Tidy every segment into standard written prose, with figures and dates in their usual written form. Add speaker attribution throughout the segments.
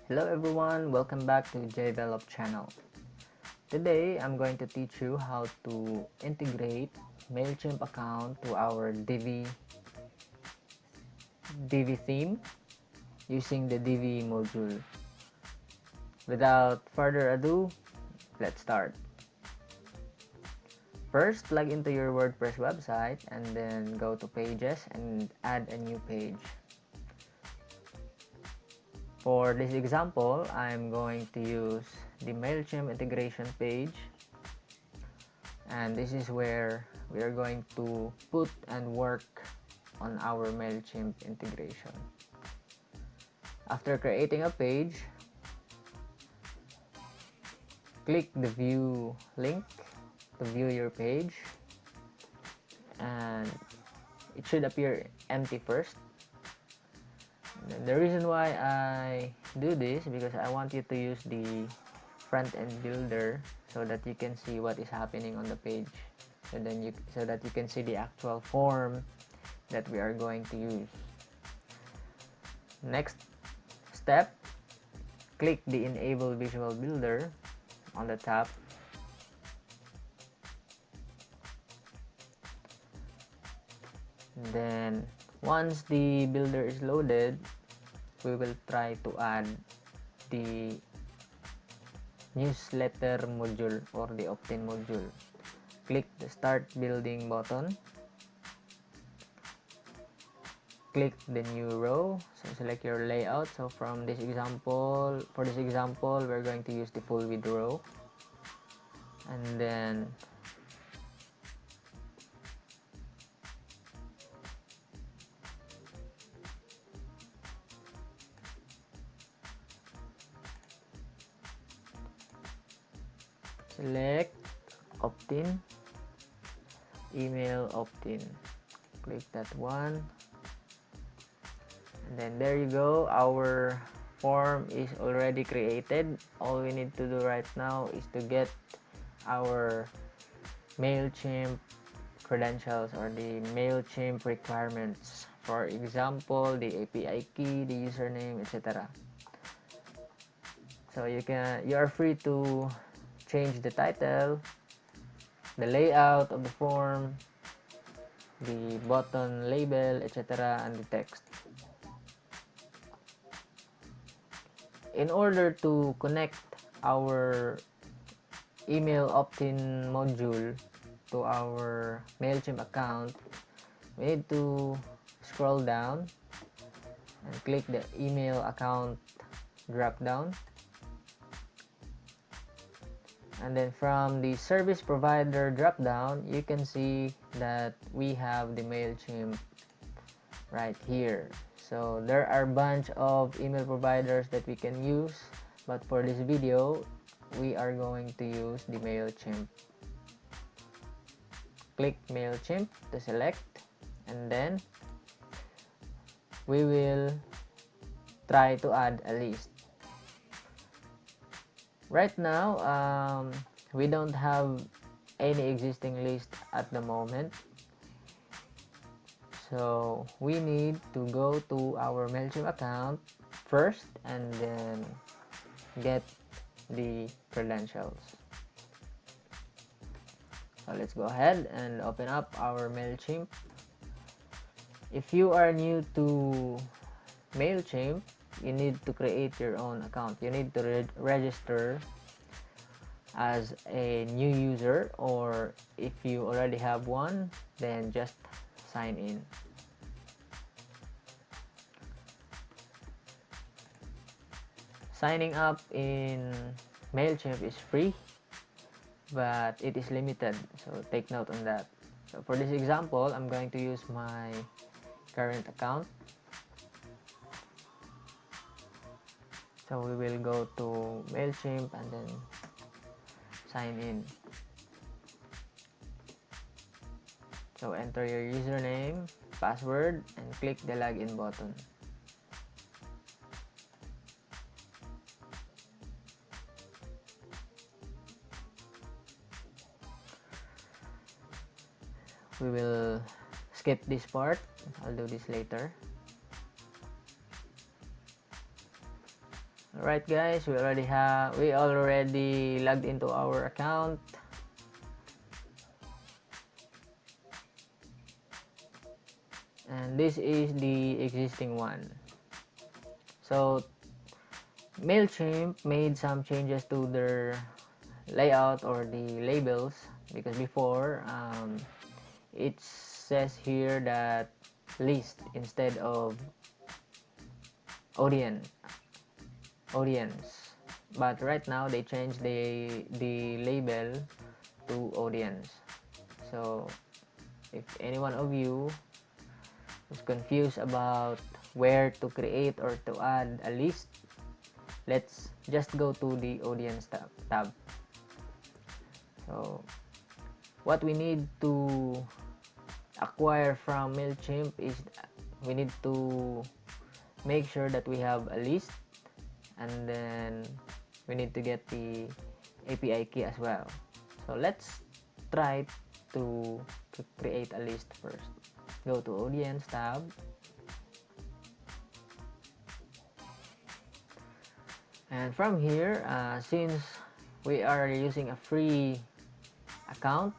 Speaker 1: Hello everyone, welcome back to JDevelop channel. Today I'm going to teach you how to integrate Mailchimp account to our Divi theme using the Divi module. Without further ado, let's start. First, log into your WordPress website and then go to Pages and add a new page. For this example, I'm going to use the Mailchimp integration page, and this is where we are going to put and work on our Mailchimp integration. After creating a page, click the view link to view your page, and it should appear empty first. And the reason why I do this because I want you to use the front-end builder so that you can see what is happening on the page, so that you can see the actual form that we are going to use. Next step, click the Enable Visual Builder on the top. Then once the builder is loaded, we will try to add the newsletter module or the Optin module. Click the Start Building button. Click the new row. So select your layout. So for this example, we're going to use the full width row. And then select Optin, email Optin. Click that one. And then there you go, our form is already created. All we need to do right now is to get our Mailchimp credentials or the Mailchimp requirements. For example, the API key, the username, etc. So you are free to change the title, the layout of the form, the button label, etc., and the text. In order to connect our email opt-in module to our Mailchimp account, we need to scroll down and click the email account drop down. And then from the service provider drop down, you can see that we have the Mailchimp right here. So there are a bunch of email providers that we can use, but for this video we are going to use the Mailchimp. Click Mailchimp to select, and then we will try to add a list. Right now we don't have any existing list at the moment, so we need to go to our Mailchimp account first and then get the credentials. So let's go ahead and open up our Mailchimp. If you are new to Mailchimp, you need to create your own account. You need to register as a new user, or if you already have one, then just sign in. Signing up in Mailchimp is free, but it is limited, so take note on that. So for this example, I'm going to use my current account. So we will go to Mailchimp and then sign in. So enter your username, password, and click the login button. We will skip this part. I'll do this later. Alright guys, we already logged into our account. And this is the existing one. So Mailchimp made some changes to their layout or the labels, because before it says here that list instead of audience, but right now they changed the label to audience. So if any one of you is confused about where to create or to add a list, let's just go to the audience tab. So what we need to acquire from Mailchimp is we need to make sure that we have a list, and then we need to get the API key as well. So let's try to create a list first. Go to audience tab, and from here, since we are using a free account,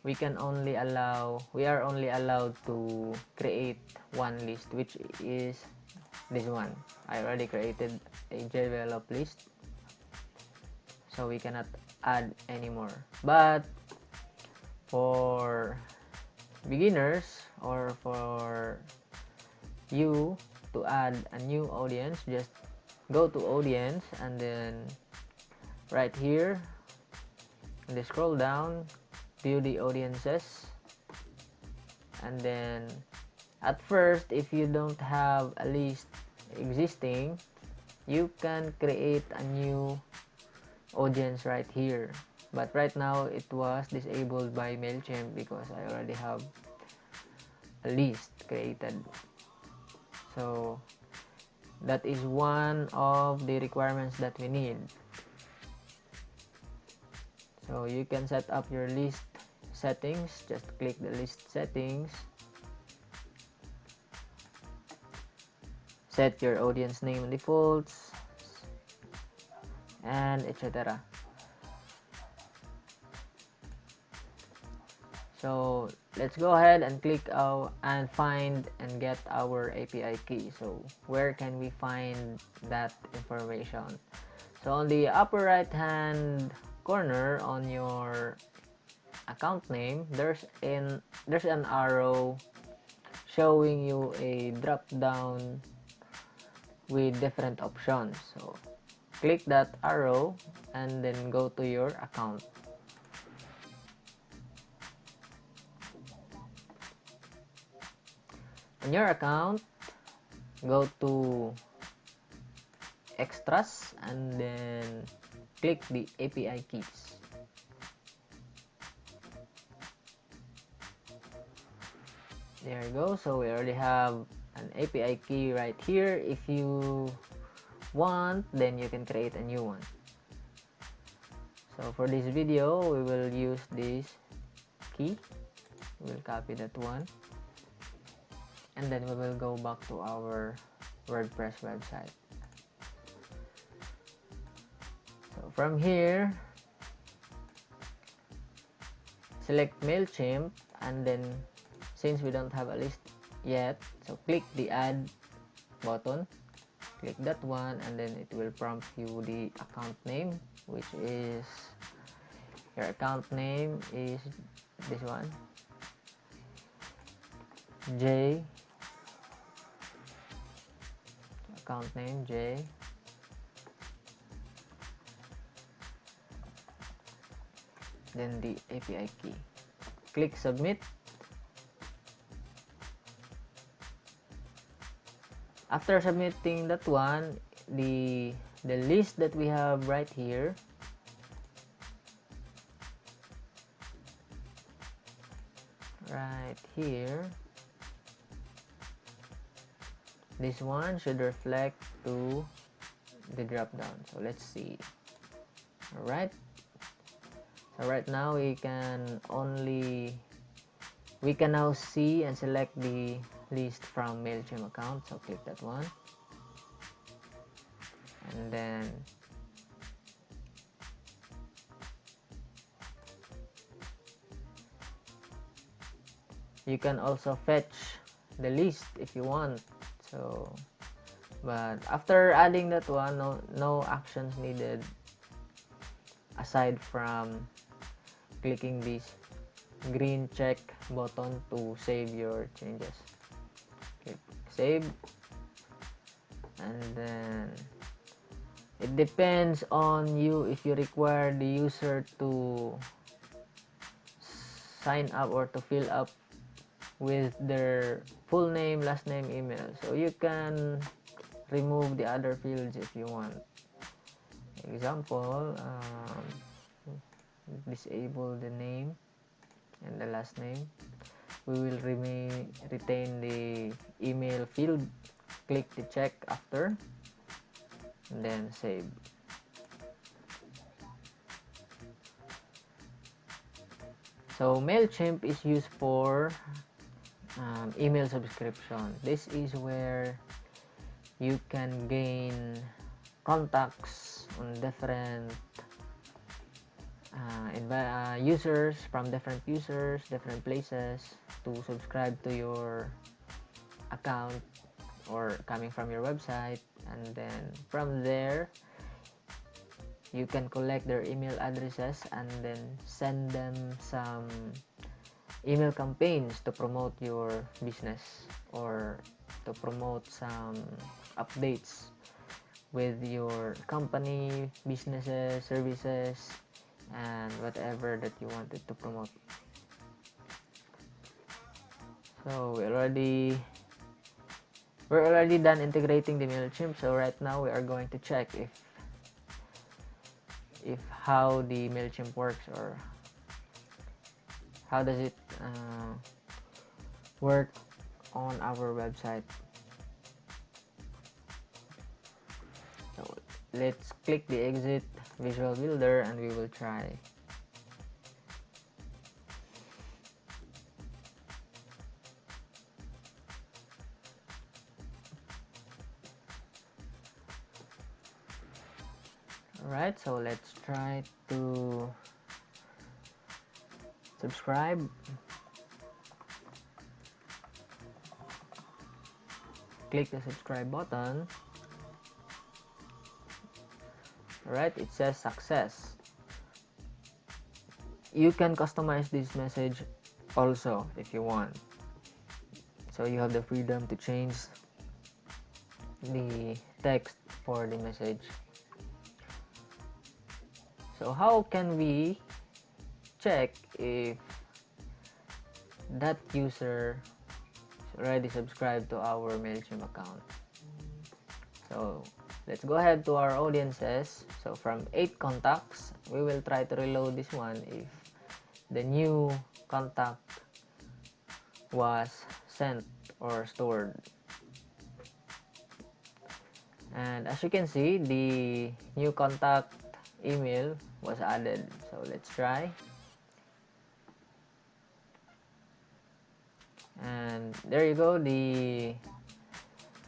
Speaker 1: we are only allowed to create one list, which is this one. I already created a develop list, so we cannot add anymore. But for beginners, or for you to add a new audience, just go to audience, and then right here and then scroll down, view the audiences, and then at first, if you don't have a list existing, you can create a new audience right here. But right now it was disabled by Mailchimp because I already have a list created. So that is one of the requirements that we need. So you can set up your list settings. Just click the list settings, set your audience name and defaults, and etc. So let's go ahead and click and find and get our API key. So where can we find that information? So on the upper right hand corner on your account name, there's an arrow showing you a drop down with different options. So click that arrow and then go to your account. On your account, go to extras and then click the API keys. There you go. So we already have an API key right here. If you want, then you can create a new one. So for this video, we will use this key. We'll copy that one, and then we will go back to our WordPress website. So from here, select Mailchimp, and then since we don't have a list yet, so click the add button, click that one, and then it will prompt you the account name, which is your account name is this one, J, account name J, then the API key. Click submit. After submitting that one, the list that we have right here, this one should reflect to the drop down. So let's see. Alright, so right now we can now see and select the list from Mailchimp account. So click that one, and then you can also fetch the list if you want. So but after adding that one, no actions needed aside from clicking this green check button to save your changes. Click save, and then it depends on you if you require the user to sign up or to fill up with their full name, last name, email. So you can remove the other fields if you want. Example, disable the name and the last name. We will retain the email field. Click the check after, and then save. So Mailchimp is used for email subscription. This is where you can gain contacts on different users, from different users, different places, to subscribe to your account or coming from your website, and then from there you can collect their email addresses and then send them some email campaigns to promote your business or to promote some updates with your company, businesses, services, and whatever that you wanted to promote. So we're already done integrating the Mailchimp. So right now we are going to check if how the Mailchimp works, or how does it work on our website. So let's click the exit visual builder and we will try. Alright, so let's try to subscribe. Click the subscribe button. Alright, it says success. You can customize this message also if you want. So you have the freedom to change the text for the message. So how can we check if that user already subscribed to our Mailchimp account? So let's go ahead to our audiences. So from 8 contacts, we will try to reload this one if the new contact was sent or stored. And as you can see, the new contact email was added. So let's try. And there you go, the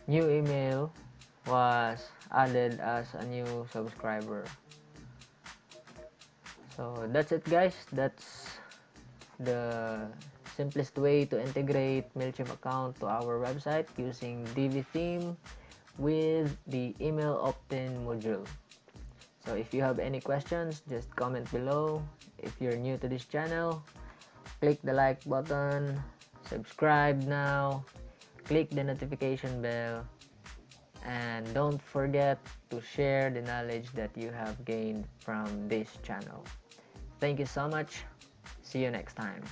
Speaker 1: new email was added as a new subscriber. So that's it, guys. That's the simplest way to integrate Mailchimp account to our website using Divi theme with the email opt-in module. So if you have any questions, just comment below. If you're new to this channel, click the like button, subscribe now, click the notification bell, and don't forget to share the knowledge that you have gained from this channel. Thank you so much. See you next time.